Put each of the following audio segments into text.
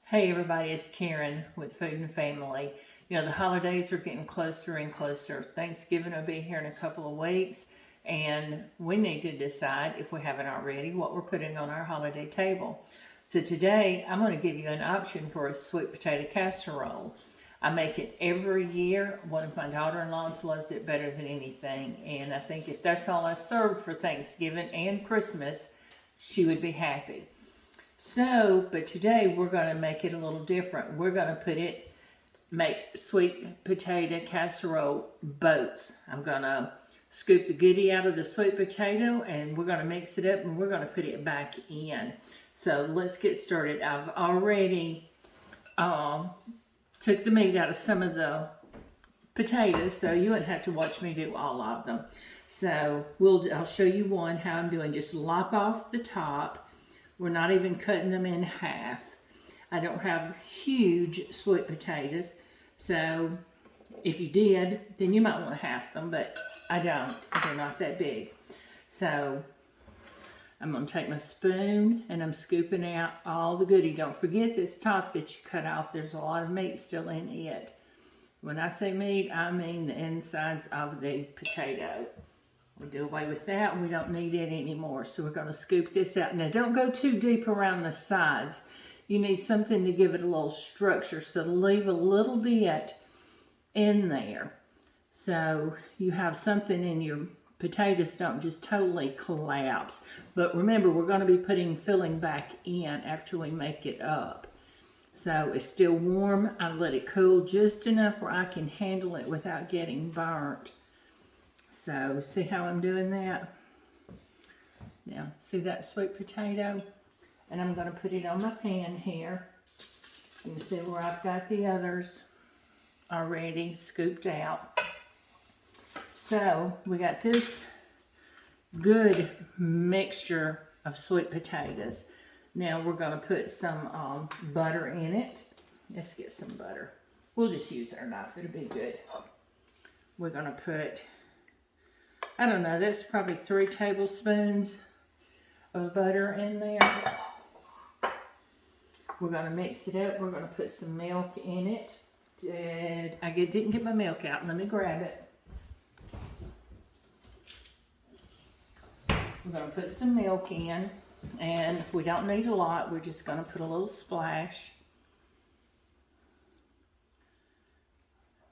Hey everybody, it's Karen with Food and Family. You know, the holidays are getting closer and closer. Thanksgiving will be here in a couple of weeks, and we need to decide, if we haven't already, what we're putting on our holiday table. So today, I'm going to give you an option for a sweet potato casserole. I make it every year. One of my daughter-in-laws loves it better than anything, and I think if that's all I served for Thanksgiving and Christmas, she would be happy. So, but today we're going to make it a little different. We're going to make sweet potato casserole boats. I'm going to scoop the goodie out of the sweet potato and we're going to mix it up and we're going to put it back in. So let's get started. I've already took the meat out of some of the potatoes, so you wouldn't have to watch me do all of them. So I'll show you how I'm doing. Just lop off the top. We're not even cutting them in half. I don't have huge sweet potatoes, so if you did, then you might want to half them, but I don't. They're not that big. So I'm going to take my spoon and I'm scooping out all the goodie. Don't forget this top that you cut off. There's a lot of meat still in it. When I say meat, I mean the insides of the potato. We'll do away with that. We don't need it anymore. So we're going to scoop this out. Now don't go too deep around the sides. You need something to give it a little structure. So leave a little bit in there. So you have something in your potatoes don't just totally collapse. But remember, we're going to be putting filling back in after we make it up. So it's still warm. I let it cool just enough where I can handle it without getting burnt. So, see how I'm doing that? Now, see that sweet potato? And I'm going to put it on my pan here. You can see where I've got the others already scooped out. So, we got this good mixture of sweet potatoes. Now, we're going to put some butter in it. Let's get some butter. We'll just use our knife. It'll be good. We're going to put, I don't know, that's probably 3 tablespoons of butter in there. We're going to mix it up. We're going to put some milk in it. Didn't get my milk out. Let me grab it. We're going to put some milk in, and we don't need a lot. We're just going to put a little splash.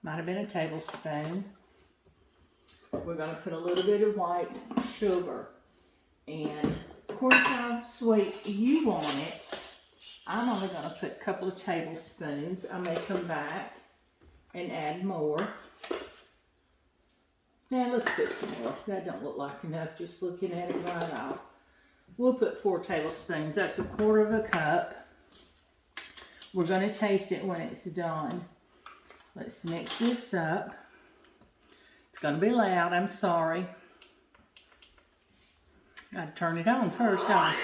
Might have been a tablespoon. We're going to put a little bit of white sugar, and according to how sweet you want it, I'm only going to put a couple of tablespoons. I may come back and add more. Now let's put some more. That don't look like enough just looking at it right off. We'll put 4 tablespoons. That's 1/4 cup. We're going to taste it when it's done. Let's mix this up. It's going to be loud, I'm sorry. I'd turn it on first, don't I?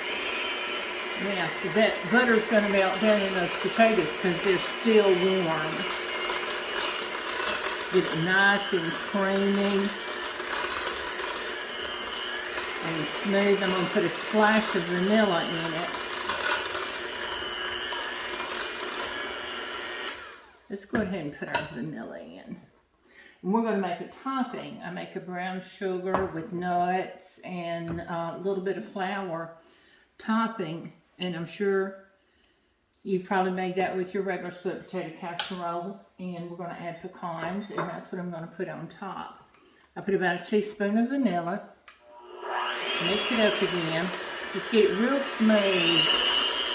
Yeah, so that butter's going to melt down in those potatoes because they're still warm. Get it nice and creamy and smooth. I'm going to put a splash of vanilla in it. Let's go ahead and put our vanilla in. And we're going to make a topping. I make a brown sugar with nuts and a little bit of flour topping. And I'm sure you've probably made that with your regular sweet potato casserole. And we're going to add pecans, and that's what I'm going to put on top. I put about a teaspoon of vanilla. Mix it up again. Just get it real smooth.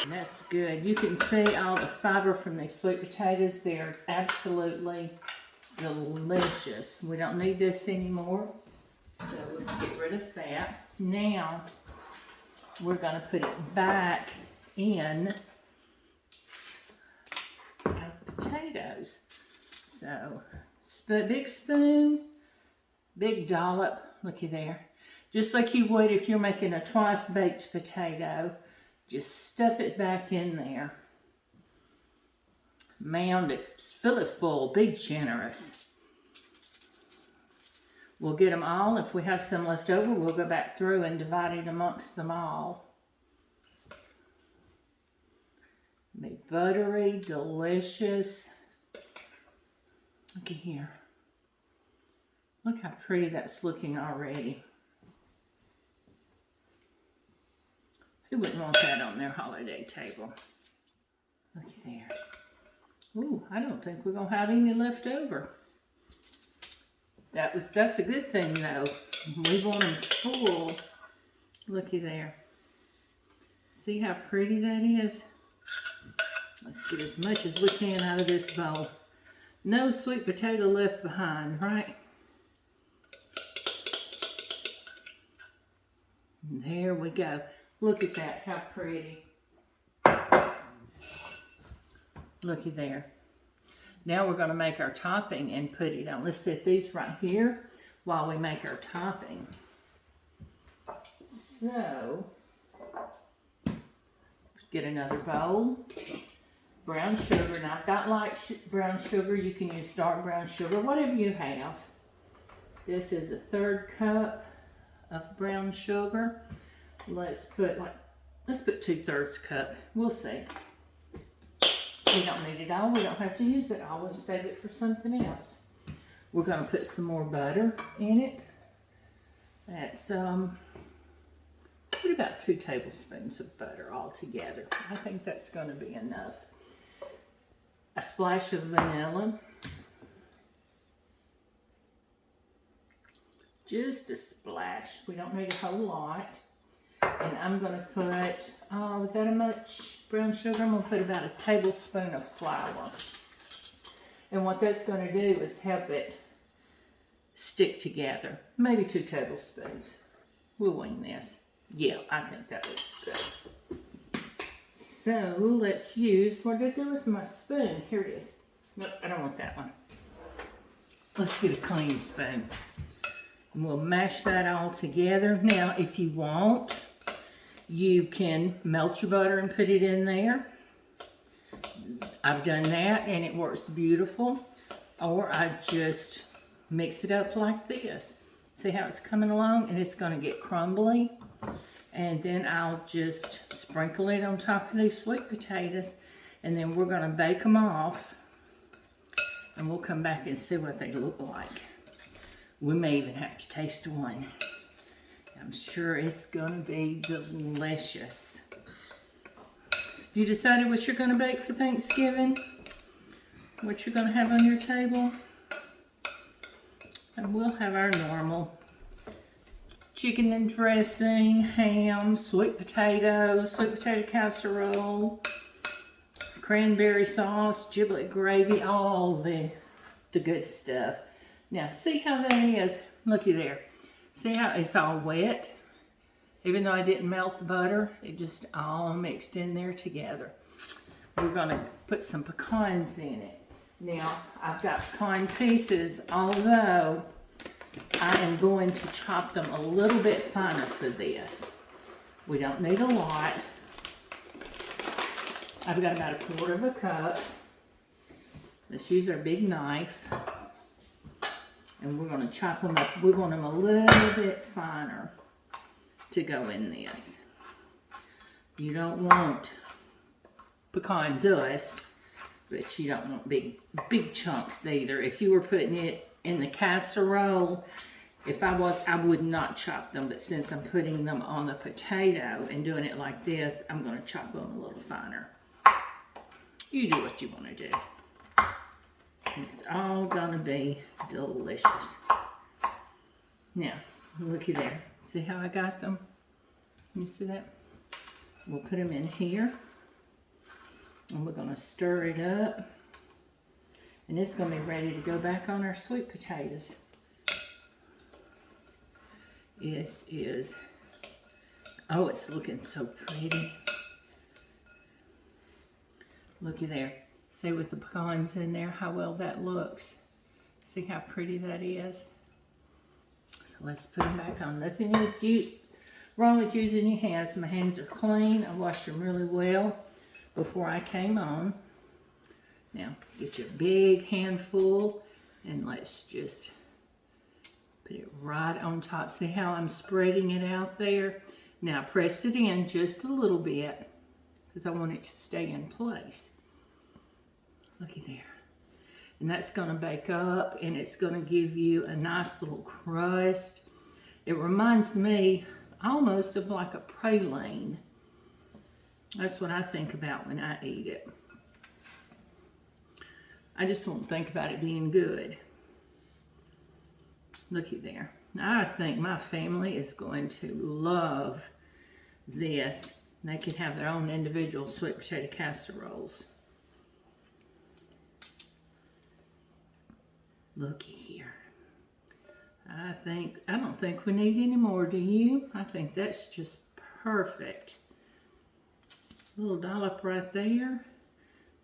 And that's good. You can see all the fiber from these sweet potatoes. They're absolutely delicious. We don't need this anymore, so let's get rid of that. Now we're going to put it back in our potatoes. So big spoon, big dollop, looky there, just like you would if you're making a twice baked potato. Just stuff it back in there. Mound it, fill it full, be generous. We'll get them all. If we have some left over, we'll go back through and divide it amongst them all. Be buttery, delicious. Look at here. Look how pretty that's looking already. Who wouldn't want that on their holiday table? Look at there. Ooh, I don't think we're gonna have any left over. That's a good thing though. We want them full. Looky there. See how pretty that is? Let's get as much as we can out of this bowl. No sweet potato left behind, right? And there we go. Look at that, how pretty. Looky there. Now we're going to make our topping and put it on. Let's set these right here while we make our topping. So, get another bowl. Brown sugar. Now I've got light brown sugar. You can use dark brown sugar, whatever you have. This is a 1/3 cup of brown sugar. Let's put 2/3 cup. We'll see. We don't need it all. We don't have to use it all. We'll save it for something else. We're going to put some more butter in it. Let's put about 2 tablespoons of butter all together. I think that's going to be enough. A splash of vanilla. Just a splash. We don't need a whole lot. And I'm going to put, with that much brown sugar, I'm going to put about a tablespoon of flour. And what that's going to do is help it stick together. Maybe 2 tablespoons. We'll wing this. Yeah, I think that looks good. So let's use, what did I do with my spoon? Here it is. Nope, I don't want that one. Let's get a clean spoon. And we'll mash that all together. Now, if you want, you can melt your butter and put it in there. I've done that and it works beautiful. Or I just mix it up like this. See how it's coming along? And it's going to get crumbly. And then I'll just sprinkle it on top of these sweet potatoes. And then we're going to bake them off. And we'll come back and see what they look like. We may even have to taste one. I'm sure it's going to be delicious. You decided what you're going to bake for Thanksgiving? What you're going to have on your table? And we'll have our normal chicken and dressing, ham, sweet potato casserole, cranberry sauce, giblet gravy, all the good stuff. Now, see how that is? Looky there. See how it's all wet? Even though I didn't melt the butter, it just all mixed in there together. We're going to put some pecans in it. Now, I've got pecan pieces, although I am going to chop them a little bit finer for this. We don't need a lot. I've got about 1/4 cup. Let's use our big knife. And we're going to chop them up. We want them a little bit finer to go in this. You don't want pecan dust, but you don't want big chunks either. If you were putting it in the casserole, I would not chop them, but since I'm putting them on the potato and doing it like this, I'm going to chop them a little finer. You do what you want to do. And it's all going to be delicious. Now, looky there. See how I got them? You see that? We'll put them in here. And we're going to stir it up. And it's going to be ready to go back on our sweet potatoes. This is, oh, it's looking so pretty. Looky there. See with the pecans in there how well that looks. See how pretty that is? So let's put them back on. Nothing is wrong with using your hands. My hands are clean. I washed them really well before I came on. Now get your big handful and let's just put it right on top. See how I'm spreading it out there? Now press it in just a little bit because I want it to stay in place. Looky there. And that's going to bake up, and it's going to give you a nice little crust. It reminds me almost of like a praline. That's what I think about when I eat it. I just don't think about it being good. Looky there. I think my family is going to love this. They can have their own individual sweet potato casseroles. Looky here. I don't think we need any more, do you? I think that's just perfect. A little dollop right there.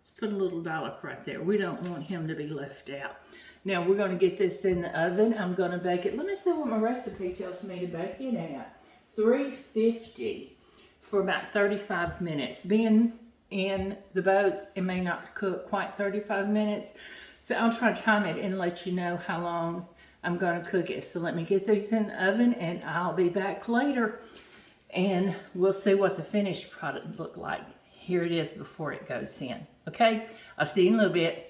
Let's put a little dollop right there. We don't want him to be left out. Now we're going to get this in the oven. I'm going to bake it. Let me see what my recipe tells me to bake it at. 350 for about 35 minutes. Being in the boats, it may not cook quite 35 minutes. So I'll try to time it and let you know how long I'm going to cook it. So let me get these in the oven and I'll be back later and we'll see what the finished product look like. Here it is before it goes in. Okay, I'll see you in a little bit.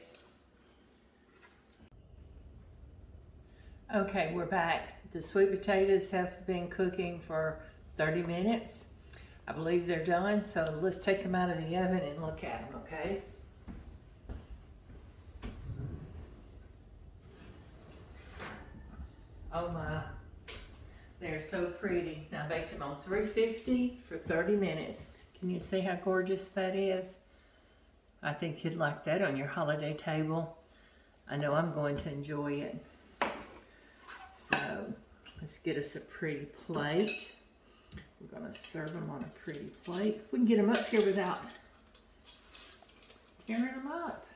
Okay, we're back. The sweet potatoes have been cooking for 30 minutes. I believe they're done, so let's take them out of the oven and look at them, okay? Oh my, they're so pretty. Now I baked them on 350 for 30 minutes. Can you see how gorgeous that is? I think you'd like that on your holiday table. I know I'm going to enjoy it. So let's get us a pretty plate. We're going to serve them on a pretty plate. We can get them up here without tearing them up.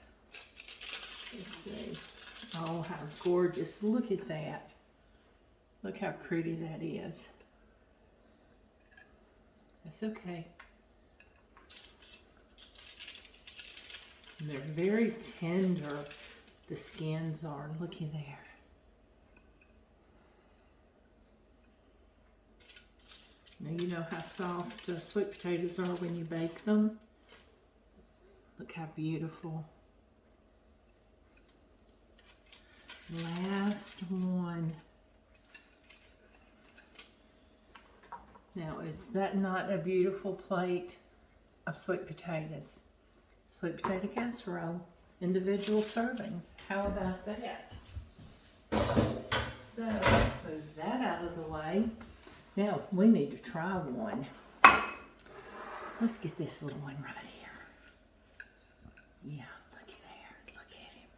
Let's see. Oh, how gorgeous. Look at that. Look how pretty that is. That's okay. And they're very tender, the skins are. Looky there. Now you know how soft sweet potatoes are when you bake them. Look how beautiful. Last one. Now, is that not a beautiful plate of sweet potatoes? Sweet potato casserole, individual servings. How about that? So, move that out of the way. Now, we need to try one. Let's get this little one right here. Yeah, look there. Look at him.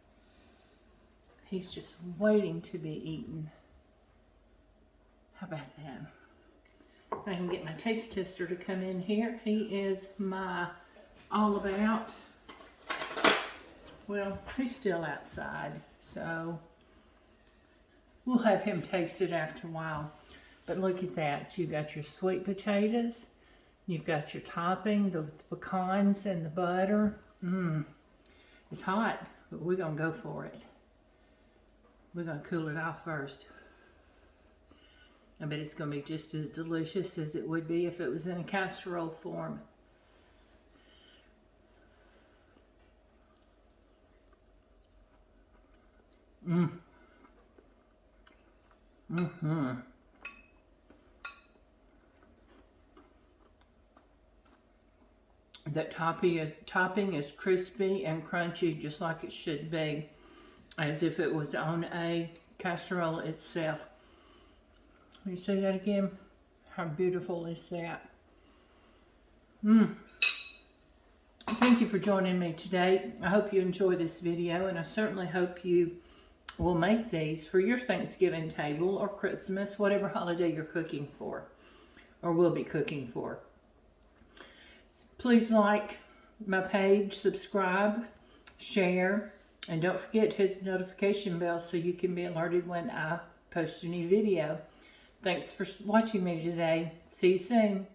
He's just waiting to be eaten. How about that? If I can get my taste tester to come in here. He is my all about. Well, he's still outside, so we'll have him taste it after a while. But look at that. You've got your sweet potatoes. You've got your topping, the pecans and the butter. It's hot, but we're going to go for it. We're going to cool it off first. I bet it's going to be just as delicious as it would be if it was in a casserole form. That topping is crispy and crunchy, just like it should be, as if it was on a casserole itself. Will you say that again? How beautiful is that? Thank you for joining me today. I hope you enjoy this video, and I certainly hope you will make these for your Thanksgiving table or Christmas, whatever holiday you're cooking for or will be cooking for. Please like my page, subscribe, share, and don't forget to hit the notification bell so you can be alerted when I post a new video. Thanks for watching me today. See you soon.